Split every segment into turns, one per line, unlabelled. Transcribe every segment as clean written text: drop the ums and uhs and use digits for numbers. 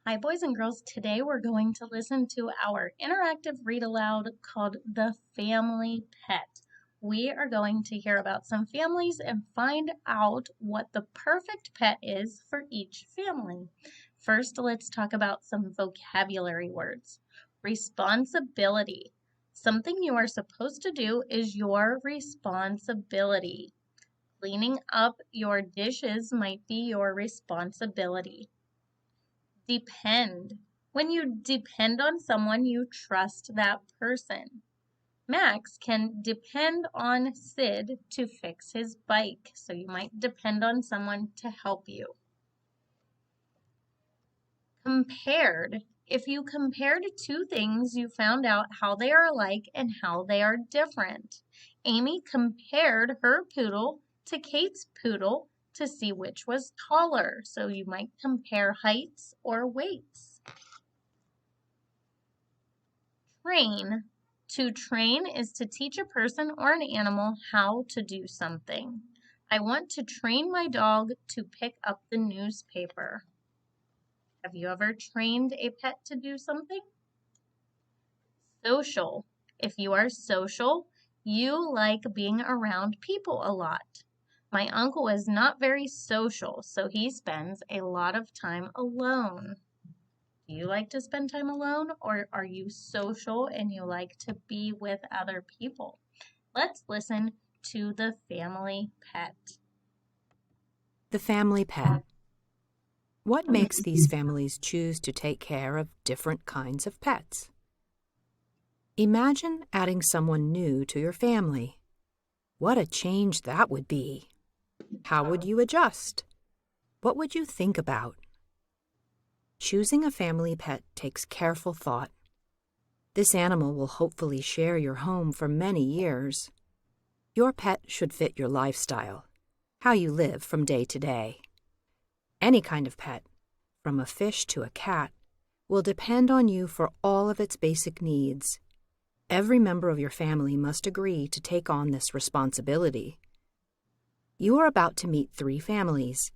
Hi, boys and girls. Today we're going to listen to our interactive read aloud called The Family Pet. We are going to hear about some families and find out what the perfect pet is for each family. First, let's talk about some vocabulary words. Responsibility. Something you are supposed to do is your responsibility. Cleaning up your dishes might be your responsibility. Depend. When you depend on someone, you trust that person. Max can depend on Sid to fix his bike, so you might depend on someone to help you. Compared. If you compared two things, you found out how they are alike and how they are different. Amy compared her poodle to Kate's poodle to see which was taller, so you might compare heights or weights. Train. To train is to teach a person or an animal how to do something. I want to train my dog to pick up the newspaper. Have you ever trained a pet to do something? Social. If you are social, you like being around people a lot. My uncle is not very social, so he spends a lot of time alone. Do you like to spend time alone, or are you social and you like to be with other people? Let's listen to the family pet.
The family pet. What makes these families choose to take care of different kinds of pets? Imagine adding someone new to your family. What a change that would be! How would you adjust? What would you think about? Choosing a family pet takes careful thought. This animal will hopefully share your home for many years. Your pet should fit your lifestyle, how you live from day to day. Any kind of pet, from a fish to a cat, will depend on you for all of its basic needs. Every member of your family must agree to take on this responsibility. You are about to meet 3 families.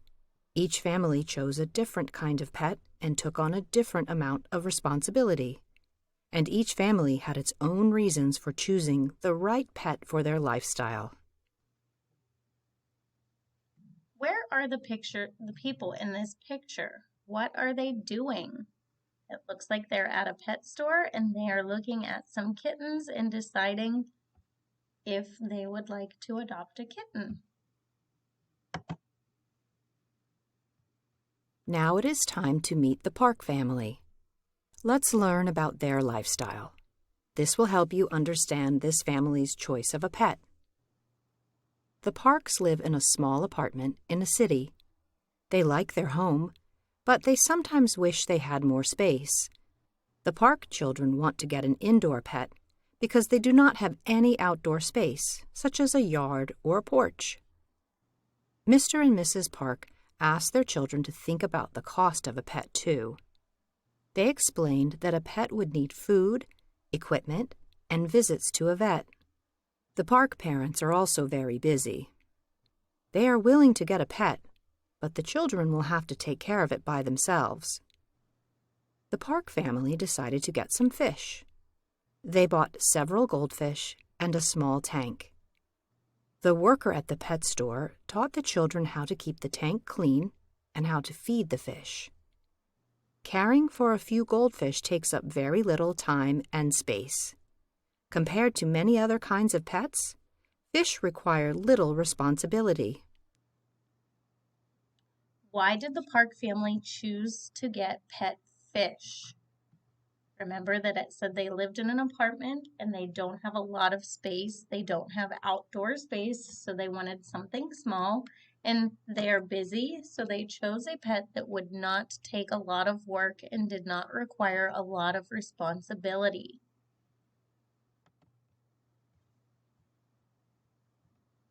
Each family chose a different kind of pet and took on a different amount of responsibility. And each family had its own reasons for choosing the right pet for their lifestyle.
Where are the people in this picture? What are they doing? It looks like they're at a pet store and they are looking at some kittens and deciding if they would like to adopt a kitten.
Now it is time to meet the Park family. Let's learn about their lifestyle. This will help you understand this family's choice of a pet. The Parks live in a small apartment in a city. They like their home, but they sometimes wish they had more space. The Park children want to get an indoor pet because they do not have any outdoor space, such as a yard or a porch. Mr. and Mrs. Park asked their children to think about the cost of a pet too. They explained that a pet would need food, equipment, and visits to a vet. The Park parents are also very busy. They are willing to get a pet, but the children will have to take care of it by themselves. The Park family decided to get some fish. They bought several goldfish and a small tank. The worker at the pet store taught the children how to keep the tank clean and how to feed the fish. Caring for a few goldfish takes up very little time and space. Compared to many other kinds of pets, fish require little responsibility.
Why did the Park family choose to get pet fish? Remember that it said they lived in an apartment and they don't have a lot of space. They don't have outdoor space, so they wanted something small. And they are busy, so they chose a pet that would not take a lot of work and did not require a lot of responsibility.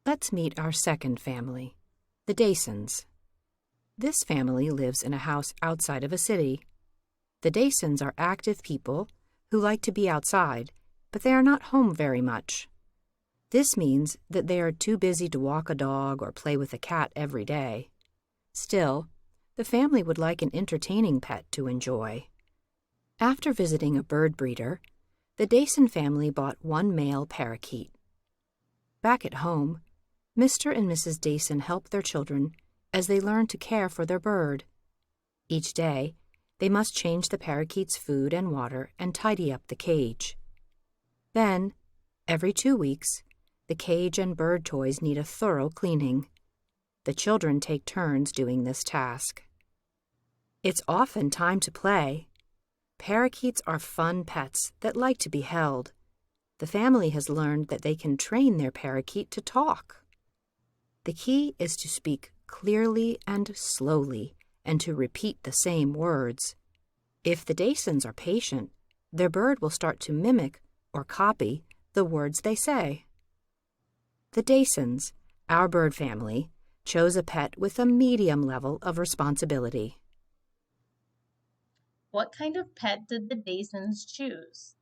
Let's meet our second family, the Daysons. This family lives in a house outside of a city. The Daysons are active people who like to be outside, but they are not home very much. This means that they are too busy to walk a dog or play with a cat every day. Still, The family would like an entertaining pet to enjoy. After visiting a bird breeder, the Dason family bought one male parakeet. Back at home, Mr. and Mrs. Dason help their children as they learn to care for their bird. Each day, they must change the parakeet's food and water and tidy up the cage. Then, every 2 weeks, the cage and bird toys need a thorough cleaning. The children take turns doing this task. It's often time to play. Parakeets are fun pets that like to be held. The family has learned that they can train their parakeet to talk. The key is to speak clearly and slowly, and to repeat the same words. If the Dasons are patient, their bird will start to mimic or copy the words they say. The Dasons, our bird family, chose a pet with a medium level of responsibility.
What kind of pet did the Dasons choose?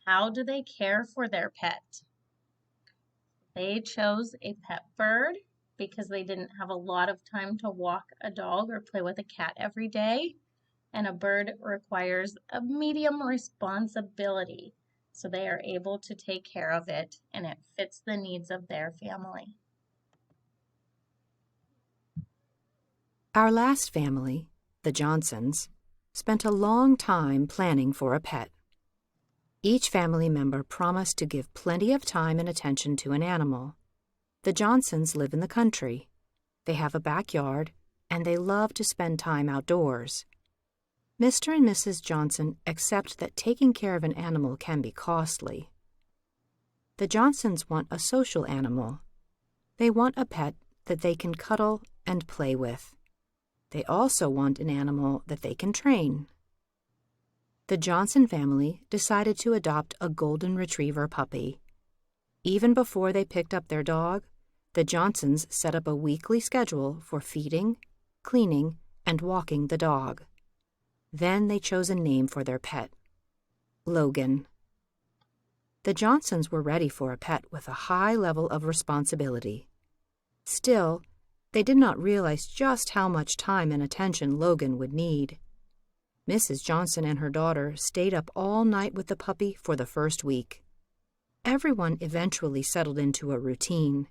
How do they care for their pet? They chose a pet bird because they didn't have a lot of time to walk a dog or play with a cat every day, and a bird requires a medium responsibility, so they are able to take care of it and it fits the needs of their family.
Our last family, the Johnsons, spent a long time planning for a pet. Each family member promised to give plenty of time and attention to an animal. The Johnsons live in the country. They have a backyard, and they love to spend time outdoors. Mr. and Mrs. Johnson accept that taking care of an animal can be costly. The Johnsons want a social animal. They want a pet that they can cuddle and play with. They also want an animal that they can train. The Johnson family decided to adopt a golden retriever puppy. Even before they picked up their dog, the Johnsons set up a weekly schedule for feeding, cleaning, and walking the dog. Then they chose a name for their pet, Logan. The Johnsons were ready for a pet with a high level of responsibility. Still, they did not realize just how much time and attention Logan would need. Mrs. Johnson and her daughter stayed up all night with the puppy for the first week. Everyone eventually settled into a routine.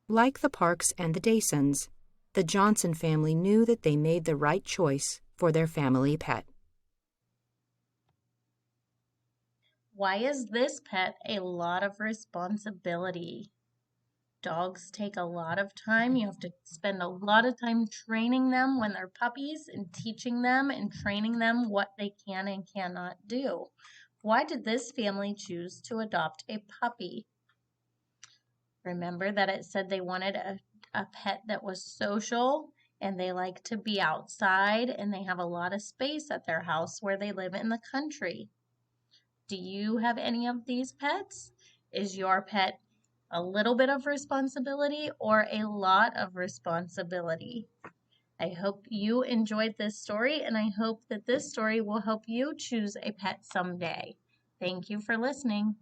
Like the Parks and the Dasons, the Johnson family knew that they made the right choice for their family pet.
Why is this pet a lot of responsibility? Dogs take a lot of time. You have to spend a lot of time training them when they're puppies and teaching them and training them what they can and cannot do. Why did this family choose to adopt a puppy? Remember that it said they wanted a pet that was social and they like to be outside and they have a lot of space at their house where they live in the country. Do you have any of these pets? Is your pet a little bit of responsibility or a lot of responsibility? I hope you enjoyed this story, and I hope that this story will help you choose a pet someday. Thank you for listening.